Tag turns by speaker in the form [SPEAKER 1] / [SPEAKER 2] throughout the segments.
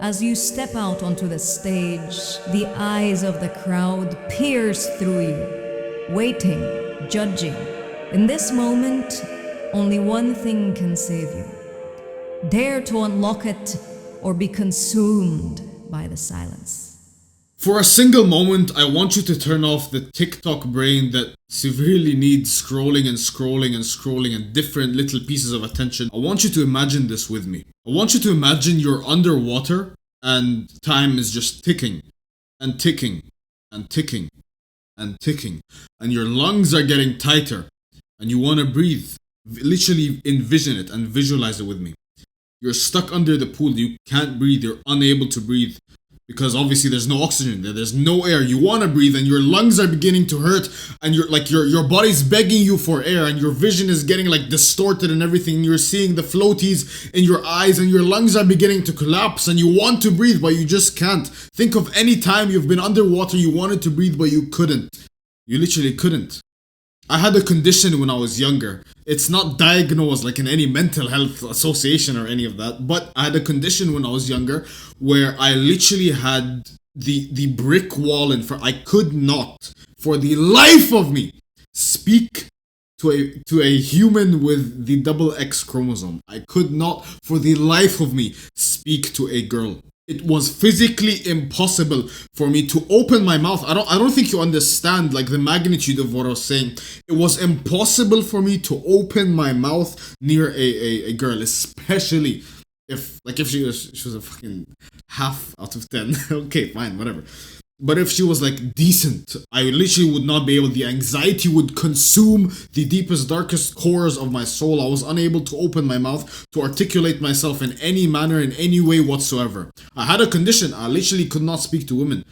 [SPEAKER 1] As you step out onto the stage, the eyes of the crowd pierce through you, waiting, judging. In this moment, only one thing can save you. Dare to unlock it or be consumed by the silence.
[SPEAKER 2] For a single moment, I want you to turn off the TikTok brain that severely needs scrolling and scrolling and scrolling and different little pieces of attention. I want you to imagine this with me. I want you to imagine you're underwater and time is just ticking and ticking and ticking and ticking. And your lungs are getting tighter and you want to breathe. Literally envision it and visualize it with me. You're stuck under the pool. You can't breathe. You're unable to breathe. Because obviously there's no oxygen there, there's no air. You want to breathe and your lungs are beginning to hurt and you're like your body's begging you for air and your vision is getting like distorted and everything. You're seeing the floaties in your eyes and your lungs are beginning to collapse and you want to breathe but you just can't. Think of any time you've been underwater, you wanted to breathe but you couldn't. You literally couldn't. I had a condition when I was younger. It's not diagnosed like in any mental health association or any of that, but I had a condition when I was younger where I literally had the brick wall in front. I could not, for the life of me, speak to a human with the double X chromosome. I could not, for the life of me, speak to a girl. It was physically impossible for me to open my mouth. I don't think you understand like the magnitude of what I was saying. It was impossible for me to open my mouth near a girl, especially if she was a fucking half out of 10. Okay, fine, whatever. But if she was like decent, I literally would not be able. The anxiety would consume the deepest, darkest cores of my soul. I was unable to open my mouth to articulate myself in any manner, in any way whatsoever. I had a condition. I literally could not speak to women.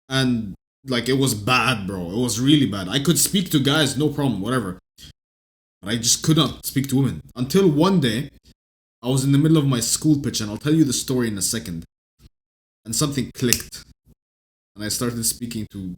[SPEAKER 2] And like it was bad, bro. It was really bad. I could speak to guys, no problem, whatever. But I just could not speak to women. Until one day, I was in the middle of my school pitch, and I'll tell you the story in a second. And something clicked. And I started speaking to,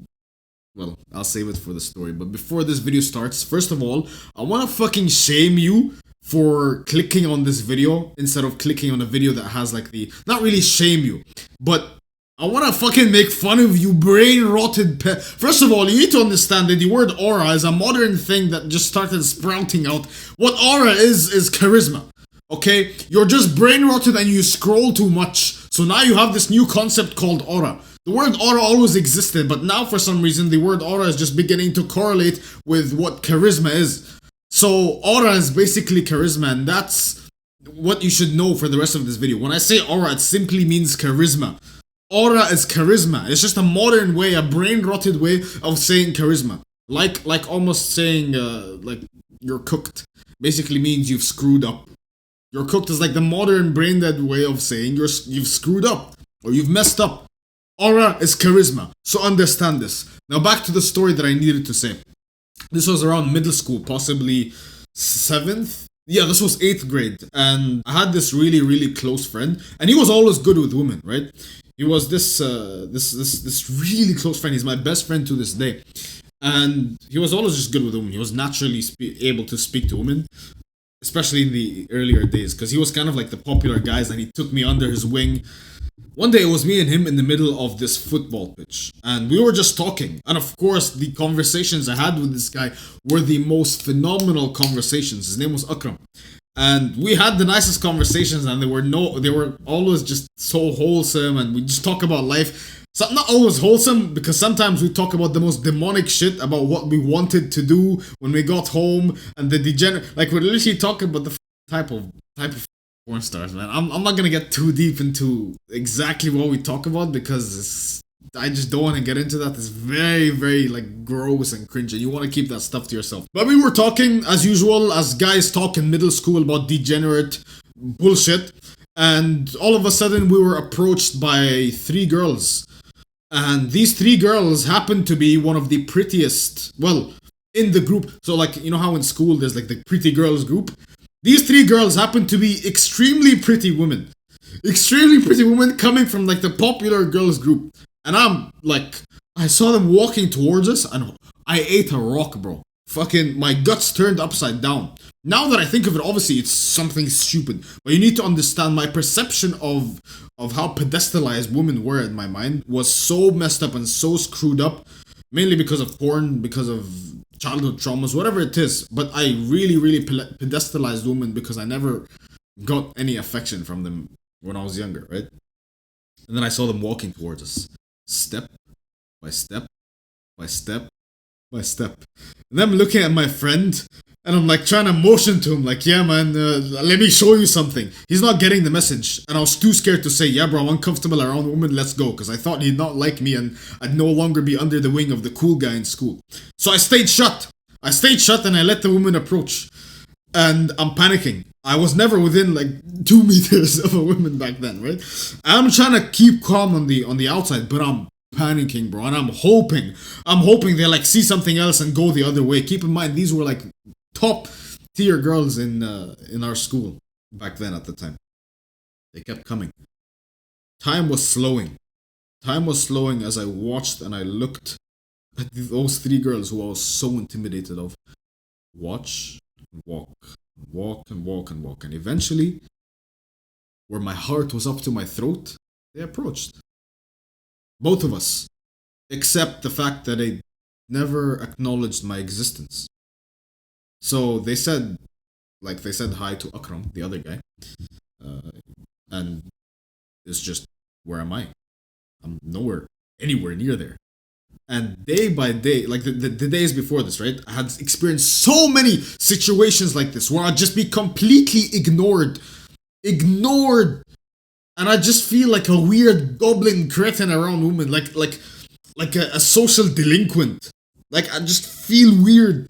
[SPEAKER 2] well, I'll save it for the story. But before this video starts, first of all, I want to fucking shame you for clicking on this video instead of clicking on a video that has like not really shame you, but I want to fucking make fun of you brain-rotted First of all, you need to understand that the word aura is a modern thing that just started sprouting out. What aura is charisma. Okay? You're just brain-rotted and you scroll too much. So now you have this new concept called aura. The word aura always existed, but now for some reason the word aura is just beginning to correlate with what charisma is. So aura is basically charisma, and that's what you should know for the rest of this video. When I say aura, it simply means charisma. Aura is charisma. It's just a modern way, a brain-rotted way of saying charisma. Like almost saying like you're cooked. Basically means you've screwed up. You're cooked is like the modern brain-dead way of saying you've screwed up or you've messed up. Aura is charisma. So understand this. Now back to the story that I needed to say. This was around middle school, possibly 7th. Yeah, this was 8th grade. And I had this really, really close friend. And he was always good with women, right? He was this really close friend. He's my best friend to this day. And he was always just good with women. He was naturally able to speak to women. Especially in the earlier days. Because he was kind of like the popular guys and he took me under his wing. One day it was me and him in the middle of this football pitch and we were just talking, and of course the conversations I had with this guy were the most phenomenal conversations. His name was Akram, and we had the nicest conversations, and they were always just so wholesome, and we just talk about life. So not always wholesome, because sometimes we talk about the most demonic shit about what we wanted to do when we got home, and the degenerate, like we're literally talking about the type of porn stars, man. I'm not gonna get too deep into exactly what we talk about because I just don't want to get into that. It's very, very like gross and cringe, and you want to keep that stuff to yourself. But we were talking as usual, as guys talk in middle school about degenerate bullshit, and all of a sudden we were approached by 3 girls, and these 3 girls happened to be one of the prettiest, well, in the group. So like, you know how in school there's like the pretty girls group. These 3 girls happen to be extremely pretty women. Extremely pretty women coming from like the popular girls group. And I'm like, I saw them walking towards us and I ate a rock, bro. Fucking, my guts turned upside down. Now that I think of it, obviously it's something stupid, but you need to understand my perception of how pedestalized women were in my mind was so messed up and so screwed up, mainly because of porn, because of childhood traumas, whatever it is. But I really, really pedestalized women because I never got any affection from them when I was younger, right? And then I saw them walking towards us, step by step by step by step. And I'm looking at my friend, and I'm like trying to motion to him, like, yeah, man, let me show you something. He's not getting the message, and I was too scared to say, yeah, bro, I'm uncomfortable around women, let's go, because I thought he'd not like me, and I'd no longer be under the wing of the cool guy in school. So I stayed shut. And I let the woman approach. And I'm panicking. I was never within like 2 meters of a woman back then, right? I'm trying to keep calm on the outside, but I'm panicking, bro, and I'm hoping they like see something else and go the other way. Keep in mind, these were like top tier girls in our school back then at the time. They kept coming. Time was slowing. Time was slowing as I watched and I looked at those three girls who I was so intimidated of. Watch, walk, walk, and walk, and walk. And eventually, where my heart was up to my throat, they approached. Both of us. Except the fact that they never acknowledged my existence. So they said hi to Akram, the other guy. And it's just, where am I? I'm anywhere near there. And day by day, like the days before this, right? I had experienced so many situations like this where I'd just be completely ignored. And I just feel like a weird goblin cretin around women, like a social delinquent. Like I just feel weird.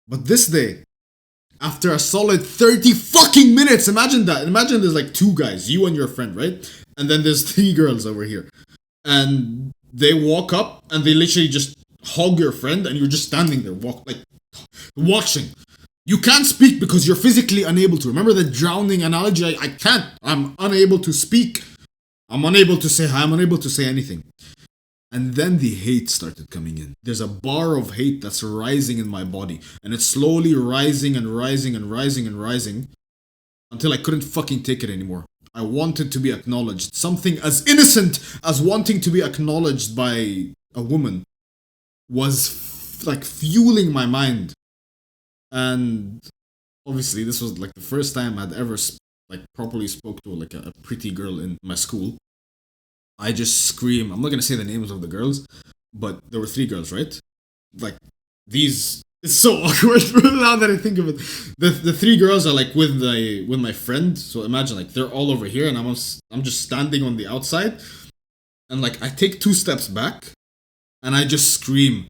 [SPEAKER 2] But this day, after a solid 30 fucking minutes, imagine that. Imagine there's like two guys, you and your friend, right? And then there's three girls over here. And they walk up and they literally just hug your friend and you're just standing there watching. You can't speak because you're physically unable to. Remember the drowning analogy? I can't. I'm unable to speak. I'm unable to say hi. I'm unable to say anything. And then the hate started coming in. There's a bar of hate that's rising in my body. And it's slowly rising and rising and rising and rising until I couldn't fucking take it anymore. I wanted to be acknowledged. Something as innocent as wanting to be acknowledged by a woman was like fueling my mind. And obviously this was like the first time I'd ever like properly spoke to like a pretty girl in my school. I just scream. I'm not gonna say the names of the girls, but there were three girls, right? Like these. It's so awkward now that I think of it. The three girls are like with my friend. So imagine like they're all over here, and I'm just standing on the outside, and like I take 2 steps back, and I just scream,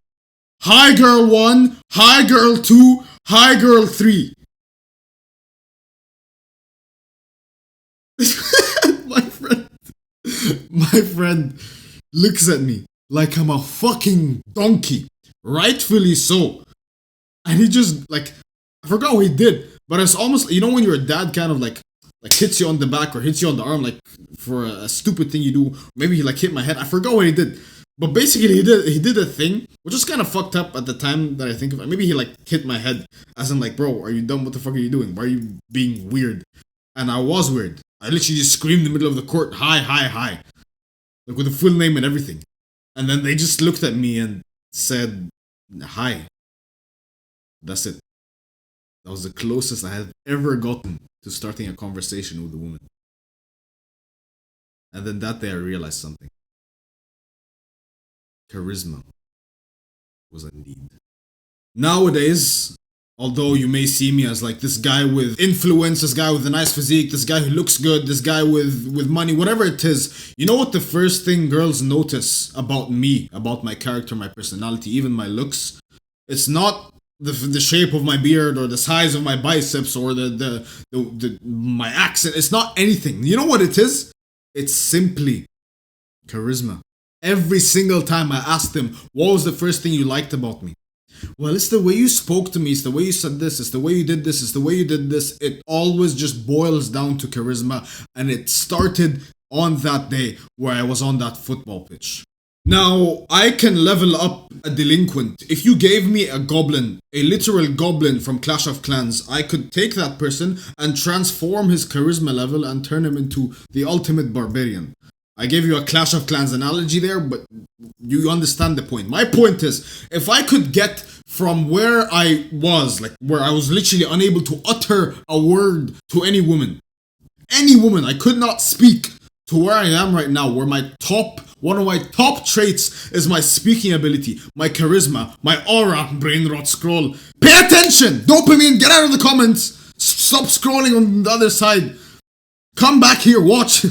[SPEAKER 2] "Hi, girl 1, hi, girl 2, hi, girl 3." My friend looks at me like I'm a fucking donkey, rightfully so. And he just like, I forgot what he did, but it's almost, you know, when your dad kind of like hits you on the back or hits you on the arm, like for a stupid thing you do. Maybe he like hit my head. I forgot what he did, but basically he did a thing which was kind of fucked up at the time that I think of it. Maybe he like hit my head, as in like, bro, are you dumb? What the fuck are you doing? Why are you being weird? And I was weird. I literally just screamed in the middle of the court, "Hi, hi, hi," like with the full name and everything. And then they just looked at me and said, "Hi." That's it. That was the closest I had ever gotten to starting a conversation with a woman. And then that day I realized something. Charisma was a need. Nowadays, although you may see me as like this guy with influence, this guy with a nice physique, this guy who looks good, this guy with money, whatever it is, you know what the first thing girls notice about me, about my character, my personality, even my looks? It's not the shape of my beard or the size of my biceps or the my accent. It's not anything. You know what it is? It's simply charisma. Every single time I asked them, what was the first thing you liked about me? Well, it's the way you spoke to me, it's the way you said this, it's the way you did this, it's the way you did this. It always just boils down to charisma. And it started on that day where I was on that football pitch. Now, I can level up a delinquent. If you gave me a goblin, a literal goblin from Clash of Clans, I could take that person and transform his charisma level and turn him into the ultimate barbarian. I gave you a Clash of Clans analogy there, but you understand the point. My point is, if I could get from where I was, like where I was literally unable to utter a word to any woman, I could not speak, to where I am right now, where one of my top traits is my speaking ability, my charisma, my aura, brain rot scroll. Pay attention! Dopamine, get out of the comments! Stop scrolling on the other side. Come back here, watch.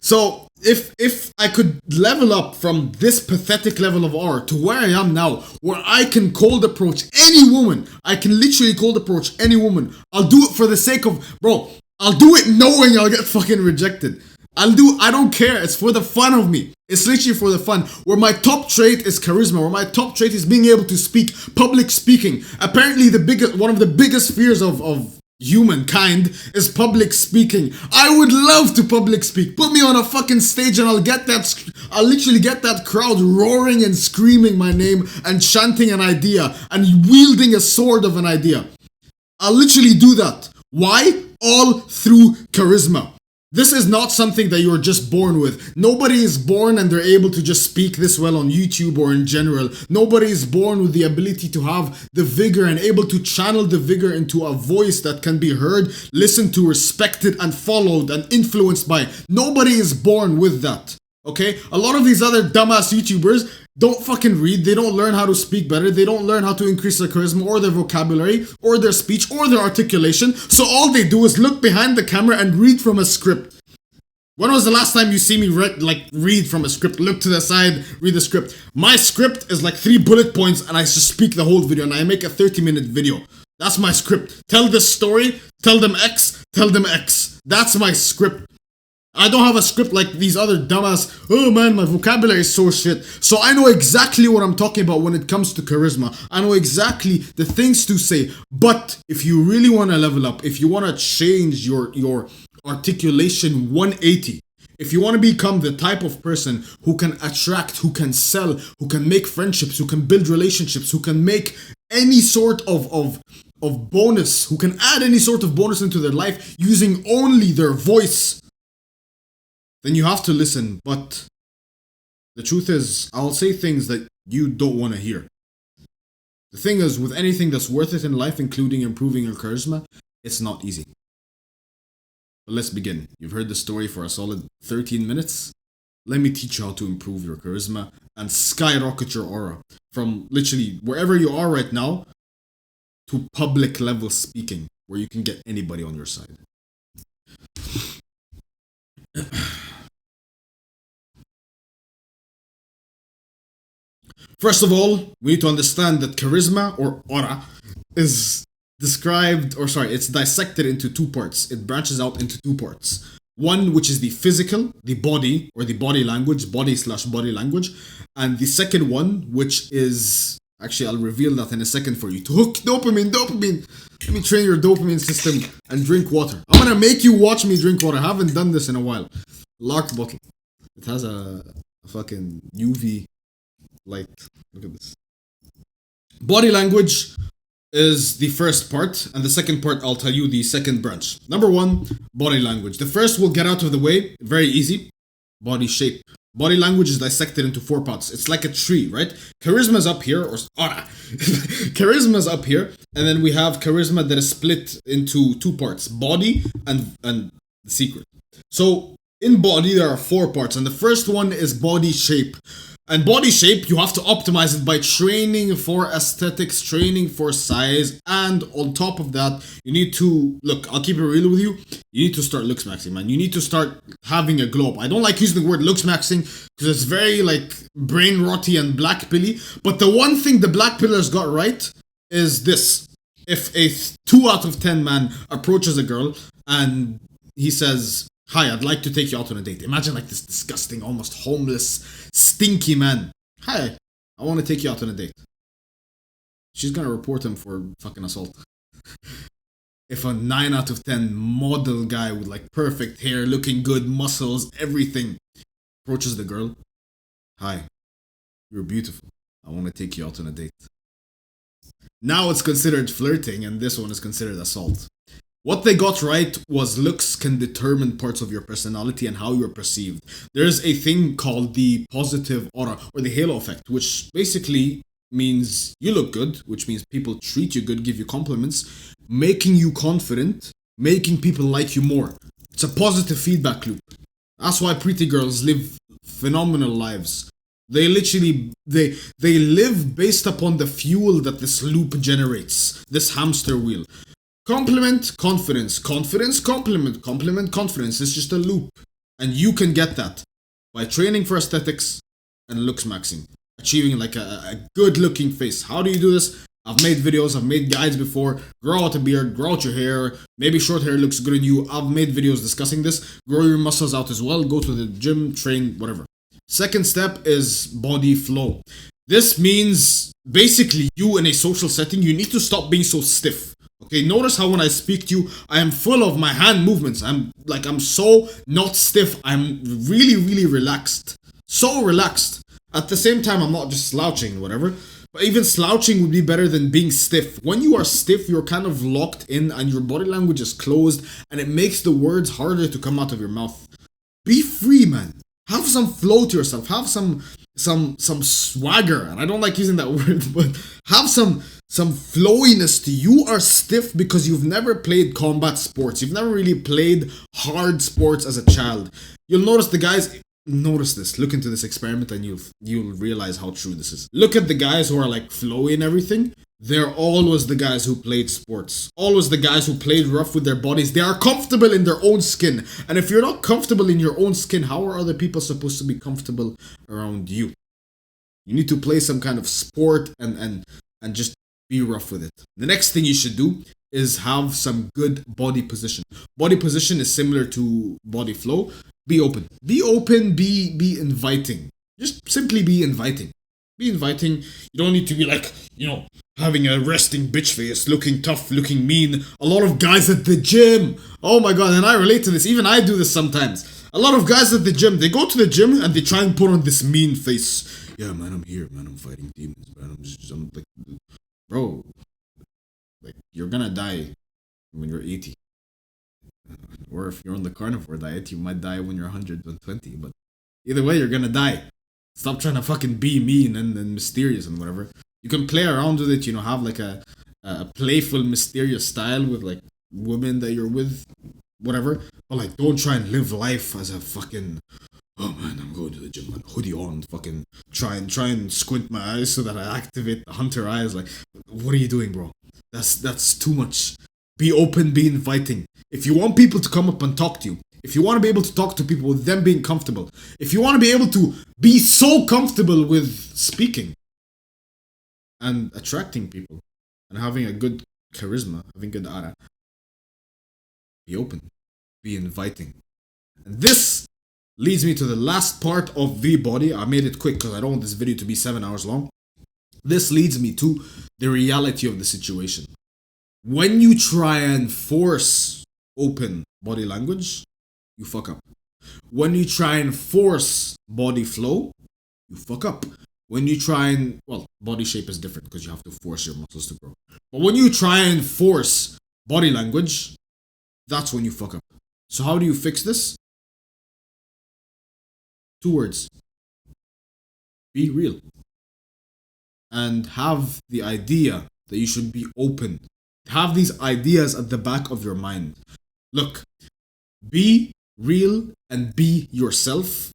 [SPEAKER 2] So, if I could level up from this pathetic level of aura to where I am now, where I can cold approach any woman, I can literally cold approach any woman. I'll do it for the sake of, bro, I'll do it knowing I'll get fucking rejected. I don't care. It's for the fun of me. It's literally for the fun. Where my top trait is charisma, where my top trait is being able to speak, public speaking. Apparently one of the biggest fears of humankind is public speaking. I would love to public speak. Put me on a fucking stage and I'll literally get that crowd roaring and screaming my name and chanting an idea and wielding a sword of an idea. I'll literally do that. Why? All through charisma. This is not something that you're just born with. Nobody is born and they're able to just speak this well on YouTube or in general. Nobody is born with the ability to have the vigor and able to channel the vigor into a voice that can be heard, listened to, respected, and followed and influenced by. Nobody is born with that. Okay? A lot of these other dumbass YouTubers don't fucking read, they don't learn how to speak better, they don't learn how to increase their charisma or their vocabulary or their speech or their articulation, so all they do is look behind the camera and read from a script. When was the last time you see me read from a script? Look to the side, read the script. My script is like 3 bullet points and I just speak the whole video and I make a 30-minute video. That's my script. Tell this story, tell them X, tell them X. That's my script. I don't have a script like these other dumbass, oh man, my vocabulary is so shit. So I know exactly what I'm talking about when it comes to charisma. I know exactly the things to say. But if you really want to level up, if you want to change your articulation 180, if you want to become the type of person who can attract, who can sell, who can make friendships, who can build relationships, who can make any sort of bonus, who can add any sort of bonus into their life using only their voice, then you have to listen. But the truth is, I'll say things that you don't want to hear. The thing is, with anything that's worth it in life, including improving your charisma, it's not easy. But let's begin. You've heard the story for a solid 13 minutes. Let me teach you how to improve your charisma and skyrocket your aura from literally wherever you are right now to public level speaking, where you can get anybody on your side. First of all, we need to understand that charisma or aura is it's dissected into 2 parts. It branches out into 2 parts. One, which is the physical, the body, or the body language, body/body language. And the second one, which is, actually I'll reveal that in a second for you. To hook dopamine. Let me train your dopamine system and drink water. I'm gonna make you watch me drink water. I haven't done this in a while. Lark bottle. It has a fucking UV light. Look at this. Body language is the first part, and the second part I'll tell you the second branch. Number 1, body language. The first we'll get out of the way, very easy. Body shape. Body language is dissected into 4 parts. It's like a tree, right? Charisma is up here, or aura. Charisma is up here, and then we have charisma that is split into 2 parts, body and the secret. So in body there are 4 parts, and the first one is body shape. And body shape, you have to optimize it by training for aesthetics, training for size, and on top of that, you need to, look, I'll keep it real with you, you need to start looks maxing, man. You need to start having a glow up. I don't like using the word looks maxing because it's very like brain rotty and black pilly, but the one thing the black pillars got right is this. If a 2 out of 10 man approaches a girl and he says, hi, I'd like to take you out on a date. Imagine like this disgusting, almost homeless, stinky man. Hi, I want to take you out on a date. She's gonna report him for fucking assault. If a 9 out of 10 model guy with like perfect hair, looking good, muscles, everything, approaches the girl. Hi, You're beautiful. I want to take you out on a date. Now it's considered flirting, and this one is considered assault. What they got right was looks can determine parts of your personality and how you're perceived. There's a thing called the positive aura or the halo effect, which basically means you look good, which means people treat you good, give you compliments, making you confident, making people like you more. It's a positive feedback loop. That's why pretty girls live phenomenal lives. They literally they live based upon the fuel that this loop generates, this hamster wheel. Compliment, confidence, confidence, compliment, compliment, confidence. It's just a loop. And you can get that by training for aesthetics and looks maxing. Achieving like a good looking face. How do you do this? I've made videos, I've made guides before. Grow out a beard, grow out your hair. Maybe short hair looks good on you. I've made videos discussing this. Grow your muscles out as well. Go to the gym, train, whatever. Second step is body flow. This means basically you in a social setting, you need to stop being so stiff. Okay, notice how when I speak to you, I am full of my hand movements. I'm so not stiff. I'm really, really relaxed. So relaxed. At the same time, I'm not just slouching or whatever. But even slouching would be better than being stiff. When you are stiff, you're kind of locked in and your body language is closed and it makes the words harder to come out of your mouth. Be free, man. Have some flow to yourself. Have some swagger. And I don't like using that word, but have some flowiness to you. You are stiff because you've never played combat sports. You've never really played hard sports as a child. You'll notice the guys. Notice this. Look into this experiment and you'll realize how true this is. Look at the guys who are like flowy and everything. They're always the guys who played sports. Always the guys who played rough with their bodies. They are comfortable in their own skin. And if you're not comfortable in your own skin, how are other people supposed to be comfortable around you? You need to play some kind of sport and just be rough with it. The next thing you should do is have some good body position. Body position is similar to body flow. Be open. Be open, be inviting. Just simply be inviting. Be inviting. You don't need to be like, having a resting bitch face, looking tough, looking mean. A lot of guys at the gym. Oh my god, and I relate to this. Even I do this sometimes. A lot of guys at the gym, they go to the gym and they try and put on this mean face. Yeah, man, I'm here, man. I'm fighting demons, man. I'm like, bro, like, you're gonna die when you're 80. Or if you're on the carnivore diet, you might die when you're 120. But either way, you're gonna die. Stop trying to fucking be mean and mysterious and whatever. You can play around with it, have like a playful, mysterious style with like women that you're with, whatever. But like, don't try and live life as a fucking, oh man, I'm going to the gym, man, hoodie on, fucking try and squint my eyes so that I activate the hunter eyes. Like, what are you doing, bro? That's too much. Be open, be inviting. If you want people to come up and talk to you, if you want to be able to talk to people with them being comfortable, if you want to be able to be so comfortable with speaking and attracting people and having a good charisma, having good aura, be open, be inviting. And this leads me to the last part of the body. I made it quick because I don't want this video to be 7 hours long. This leads me to the reality of the situation. When you try and force open body language, you fuck up. When you try and force body flow, you fuck up. When you try and, body shape is different because you have to force your muscles to grow. But when you try and force body language, that's when you fuck up. So how do you fix this? 2 words. Be real. And have the idea that you should be open. Have these ideas at the back of your mind. Look, be real and be yourself.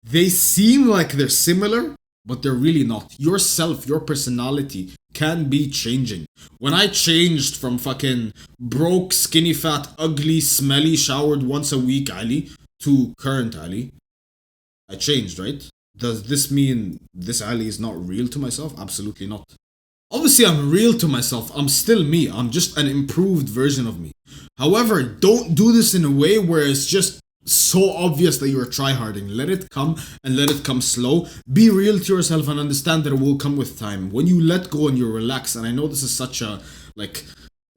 [SPEAKER 2] They seem like they're similar, but they're really not. Yourself, your personality can be changing. When I changed from fucking broke, skinny, fat, ugly, smelly, showered once a week Ali to current Ali, I changed, right? Does this mean this Ali is not real to myself? Absolutely not. Obviously, I'm real to myself. I'm still me. I'm just an improved version of me. However, don't do this in a way where it's just so obvious that you're tryharding. Let it come and let it come slow. Be real to yourself and understand that it will come with time. When you let go and you relax, and I know this is such a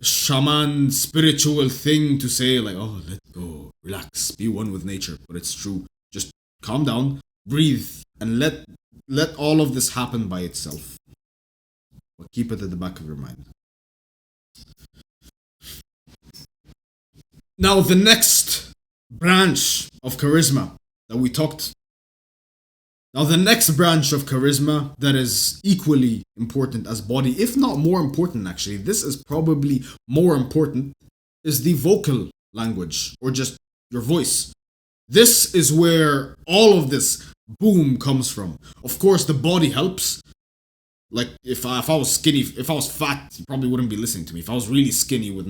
[SPEAKER 2] shaman spiritual thing to say, like, oh, let go, relax, be one with nature, but it's true. Just calm down, breathe, and let let all of this happen by itself. But keep it at the back of your mind. Now, the next branch of charisma that we talked. Now, the next branch of charisma that is equally important as body, if not more important actually, this is probably more important, is the vocal language, or just your voice. This is where all of this boom comes from. Of course, the body helps. Like if I was skinny, if I was fat, you probably wouldn't be listening to me. If I was really skinny with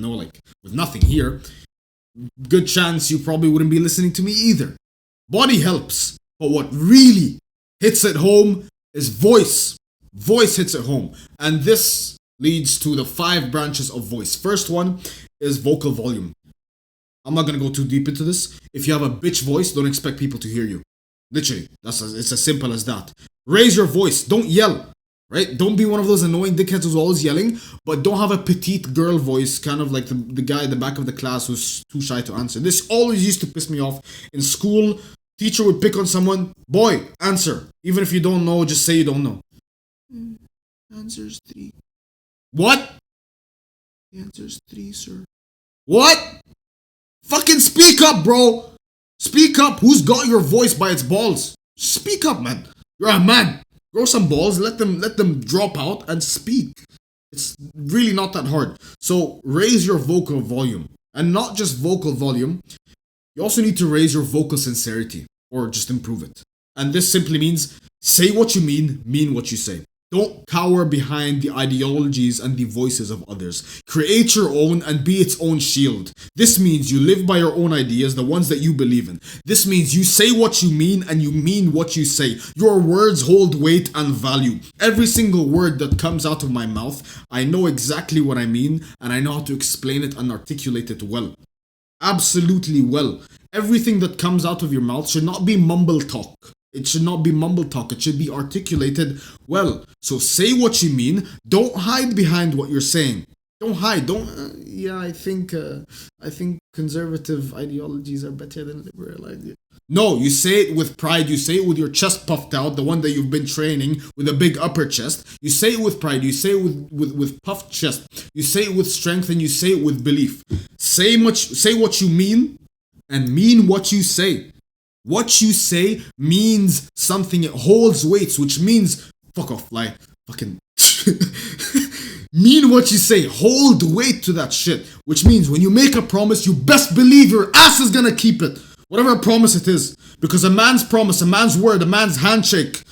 [SPEAKER 2] with nothing here, good chance you probably wouldn't be listening to me either. Body helps, but what really hits at home is voice. Voice hits at home, and this leads to the 5 branches of voice. First one is vocal volume. I'm not gonna go too deep into this. If you have a bitch voice, don't expect people to hear you. Literally, it's as simple as that. Raise your voice. Don't yell. Right? Don't be one of those annoying dickheads who's always yelling, but don't have a petite girl voice, kind of like the guy at the back of the class who's too shy to answer. This always used to piss me off. In school, teacher would pick on someone, boy, answer. Even if you don't know, just say you don't know. Answer's 3. What? The answer's 3, sir. What? Fucking speak up, bro. Speak up. Who's got your voice by its balls? Speak up, man. You're a man. Grow some balls, let them drop out and speak. It's really not that hard. So raise your vocal volume. And not just vocal volume, you also need to raise your vocal sincerity, or just improve it. And this simply means say what you mean what you say. Don't cower behind the ideologies and the voices of others. Create your own and be its own shield. This means you live by your own ideas, the ones that you believe in. This means you say what you mean and you mean what you say. Your words hold weight and value. Every single word that comes out of my mouth, I know exactly what I mean, and I know how to explain it and articulate it well. Absolutely well. Everything that comes out of your mouth should not be mumble talk. It should not be mumble talk. It should be articulated well. So say what you mean. Don't hide behind what you're saying. Don't hide. Don't. I think conservative ideologies are better than liberal ideas. No, you say it with pride. You say it with your chest puffed out, the one that you've been training with a big upper chest. You say it with pride. You say it with puffed chest. You say it with strength, and you say it with belief. Say what you mean, and mean what you say. What you say means something. It holds weights, which means fuck off, like fucking mean what you say. Hold weight to that shit, which means when you make a promise, you best believe your ass is gonna keep it, whatever promise it is, because a man's promise, a man's word, a man's handshake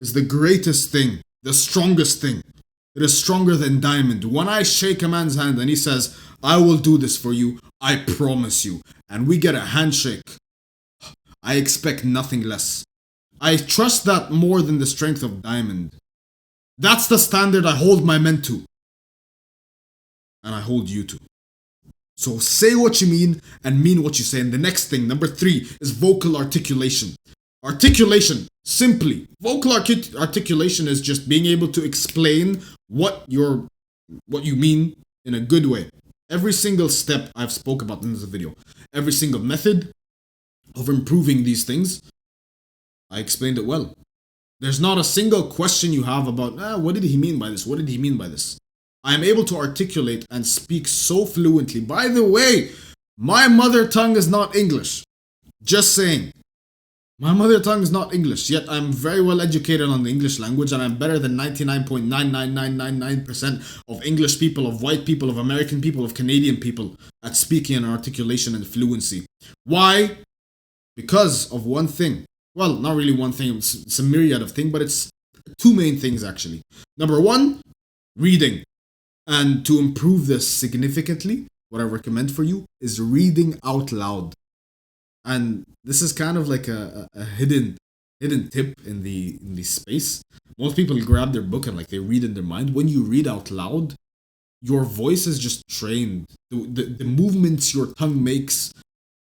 [SPEAKER 2] is the greatest thing, the strongest thing. It is stronger than diamond. When I shake a man's hand and he says, I will do this for you, I promise you, and we get a handshake, I expect nothing less. I trust that more than the strength of diamond. That's the standard I hold my men to. And I hold you to. So say what you mean and mean what you say. And the next thing, number 3, is vocal articulation. Articulation, simply. Vocal articulation is just being able to explain what you mean in a good way. Every single step I've spoke about in this video. Every single method of improving these things, I explained it well. There's not a single question you have about, what did he mean by this? What did he mean by this? I am able to articulate and speak so fluently. By the way, my mother tongue is not English. Just saying. My mother tongue is not English, yet I'm very well educated on the English language, and I'm better than 99.99999% of English people, of white people, of American people, of Canadian people at speaking and articulation and fluency. Why? Because of one thing. Well, not really one thing, it's a myriad of things, but it's 2 main things actually. Number 1, reading. And to improve this significantly, what I recommend for you is reading out loud. And this is kind of like a hidden tip in the space. Most people grab their book and like they read in their mind. When you read out loud, your voice is just trained. The movements your tongue makes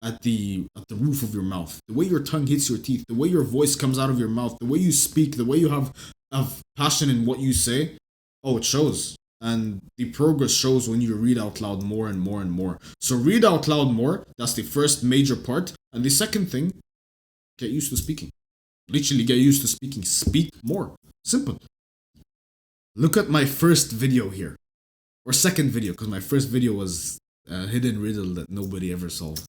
[SPEAKER 2] at the roof of your mouth, the way your tongue hits your teeth, the way your voice comes out of your mouth, the way you speak, the way you have passion in what you say, it shows. And the progress shows when you read out loud more and more and more. So read out loud more. That's the first major part. And the second thing, get used to speaking. Literally get used to speaking. Speak more. Simple. Look at my first video here. Or second video, because my first video was a hidden riddle that nobody ever solved.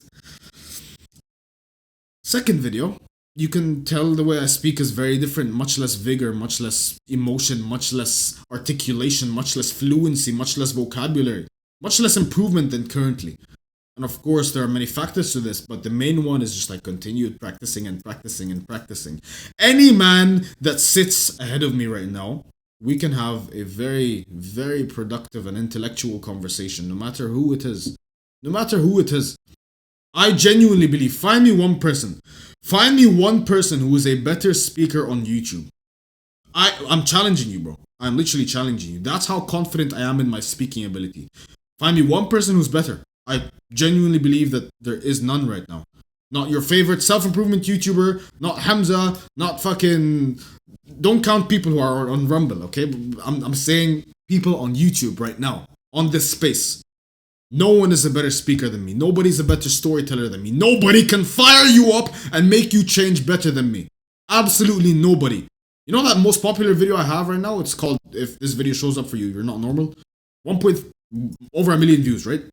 [SPEAKER 2] Second video, you can tell the way I speak is very different. Much less vigor, much less emotion, much less articulation, much less fluency, much less vocabulary, much less improvement than currently. And of course, there are many factors to this, but the main one is just like continued practicing and practicing and practicing. Any man that sits ahead of me right now, we can have a very, very productive and intellectual conversation, no matter who it is. No matter who it is. I genuinely believe, find me one person who is a better speaker on YouTube. I'm challenging you, bro. I'm literally challenging you. That's how confident I am in my speaking ability. Find me one person who's better. I genuinely believe that there is none right now. Not your favorite self-improvement YouTuber, not Hamza, not fucking... Don't count people who are on Rumble, okay? I'm saying people on YouTube right now, on this space. No one is a better speaker than me. Nobody's a better storyteller than me. Nobody can fire you up and make you change better than me. Absolutely nobody. You know that most popular video I have right now? It's called, if this video shows up for you, you're not normal. Over 1 million views, right?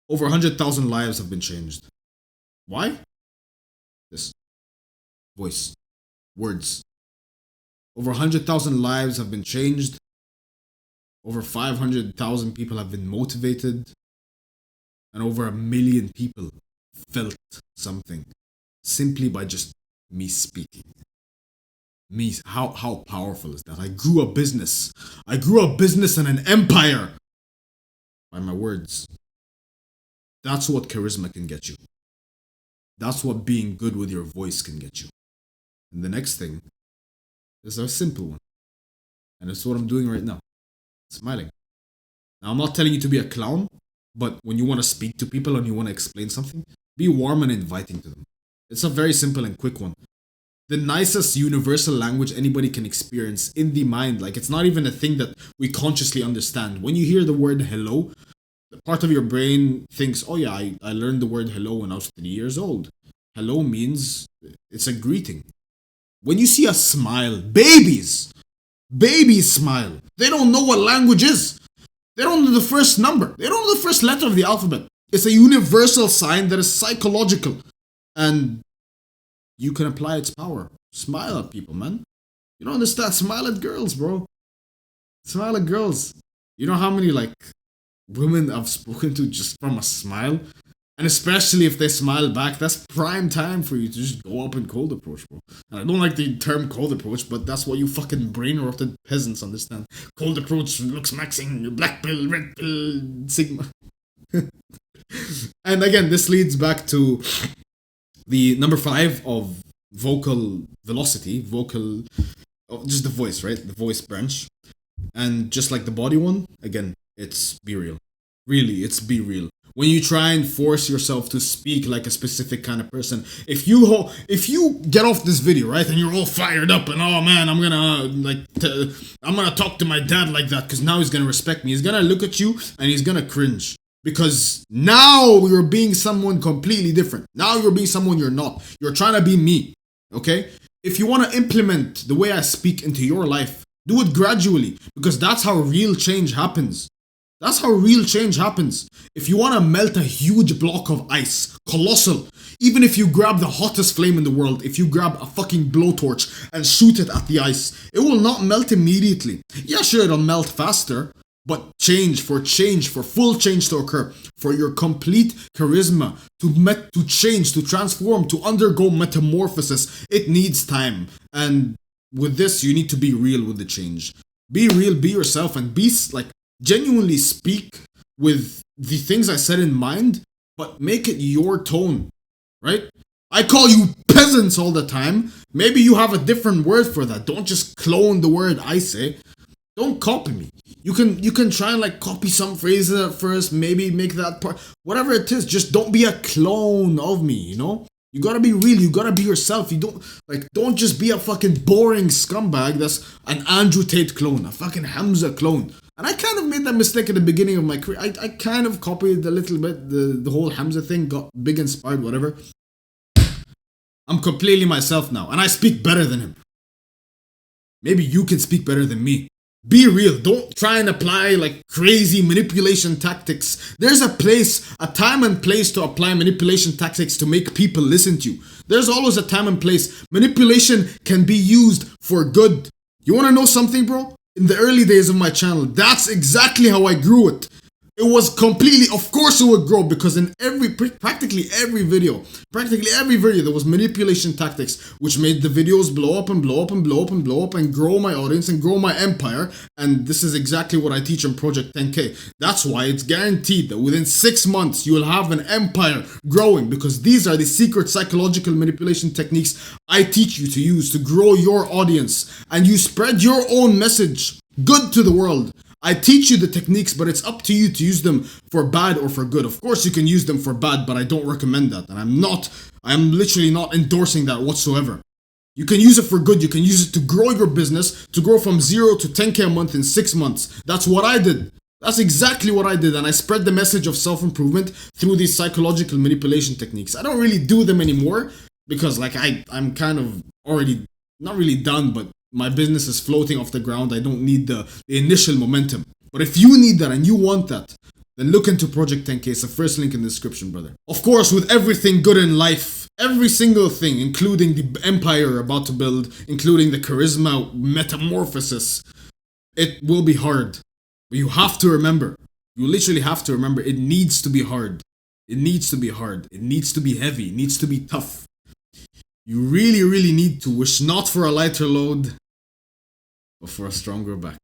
[SPEAKER 2] Over 100,000 lives have been changed. Why? This. Voice. Words. Over 100,000 lives have been changed. Over 500,000 people have been motivated. And over 1 million people felt something. Simply by just me speaking. How powerful is that? I grew a business. I grew a business and an empire. By my words. That's what charisma can get you. That's what being good with your voice can get you. And the next thing is a simple one. And it's what I'm doing right now. Smiling. Now, I'm not telling you to be a clown, but when you want to speak to people and you want to explain something, be warm and inviting to them. It's a very simple and quick one. The nicest universal language anybody can experience in the mind. Like, it's not even a thing that we consciously understand. When you hear the word hello, the part of your brain thinks, oh yeah, I learned the word hello when I was 3 years old. Hello means it's a greeting. When you see a smile, babies smile. They don't know what language is. They don't know the first number. They don't know the first letter of the alphabet. It's a universal sign that is psychological. And you can apply its power. Smile at people, man. You don't understand. Smile at girls, bro. Smile at girls. You know how many, women I've spoken to just from a smile? And especially if they smile back, that's prime time for you to just go up and cold approach, bro. And I don't like the term cold approach, but that's what you fucking brain-rotted peasants understand. Cold approach, looks maxing, black pill, red pill, sigma. And again, this leads back to the number 5 of vocal velocity, just the voice, right? The voice branch. And just like the body one, again, it's be real. Really, it's be real. When you try and force yourself to speak like a specific kind of person, if you get off this video, right, and you're all fired up and oh man, I'm gonna talk to my dad like that because now he's gonna respect me. He's gonna look at you and he's gonna cringe because now you're being someone completely different. Now you're being someone you're not. You're trying to be me, okay? If you want to implement the way I speak into your life, do it gradually because that's how real change happens. That's how real change happens. If you want to melt a huge block of ice, colossal, even if you grab the hottest flame in the world, if you grab a fucking blowtorch and shoot it at the ice, it will not melt immediately. Yeah, sure, it'll melt faster, but for full change to occur, for your complete charisma to change, to transform, to undergo metamorphosis, it needs time. And with this, you need to be real with the change. Be real, be yourself, and genuinely speak with the things I said in mind, but make it your tone, right? I call you peasants all the time. Maybe you have a different word for that. Don't just clone the word I say. Don't copy me. You can try and copy some phrases at first, maybe make that part, whatever it is, just don't be a clone of me, you know? You gotta be real, you gotta be yourself. You don't just be a fucking boring scumbag that's an Andrew Tate clone, a fucking Hamza clone. And I kind of made that mistake at the beginning of my career. I kind of copied a little bit the whole Hamza thing, got big inspired, whatever. I'm completely myself now, and I speak better than him. Maybe you can speak better than me. Be real. Don't try and apply like crazy manipulation tactics. There's a time and place to apply manipulation tactics to make people listen to you. There's always a time and place. Manipulation can be used for good. You wanna know something, bro? In the early days of my channel, that's exactly how I grew it. It was completely, of course it would grow, because in practically every video, there was manipulation tactics, which made the videos blow up and blow up and blow up and blow up and grow my audience and grow my empire. And this is exactly what I teach in Project 10K. That's why it's guaranteed that within 6 months, you will have an empire growing, because these are the secret psychological manipulation techniques I teach you to use to grow your audience, and you spread your own message, good, to the world. I teach you the techniques, but it's up to you to use them for bad or for good. Of course, you can use them for bad, but I don't recommend that. And I'm literally not endorsing that whatsoever. You can use it for good. You can use it to grow your business, to grow from 0 to 10K a month in 6 months. That's what I did. That's exactly what I did. And I spread the message of self-improvement through these psychological manipulation techniques. I don't really do them anymore because I'm kind of already not really done, but my business is floating off the ground. I don't need the initial momentum. But if you need that and you want that, then look into Project 10K. It's the first link in the description, brother. Of course, with everything good in life, every single thing, including the empire you're about to build, including the charisma metamorphosis, it will be hard. But you have to remember, you literally have to remember, it needs to be hard. It needs to be hard. It needs to be heavy. It needs to be tough. You really, really need to wish not for a lighter load, but for a stronger back.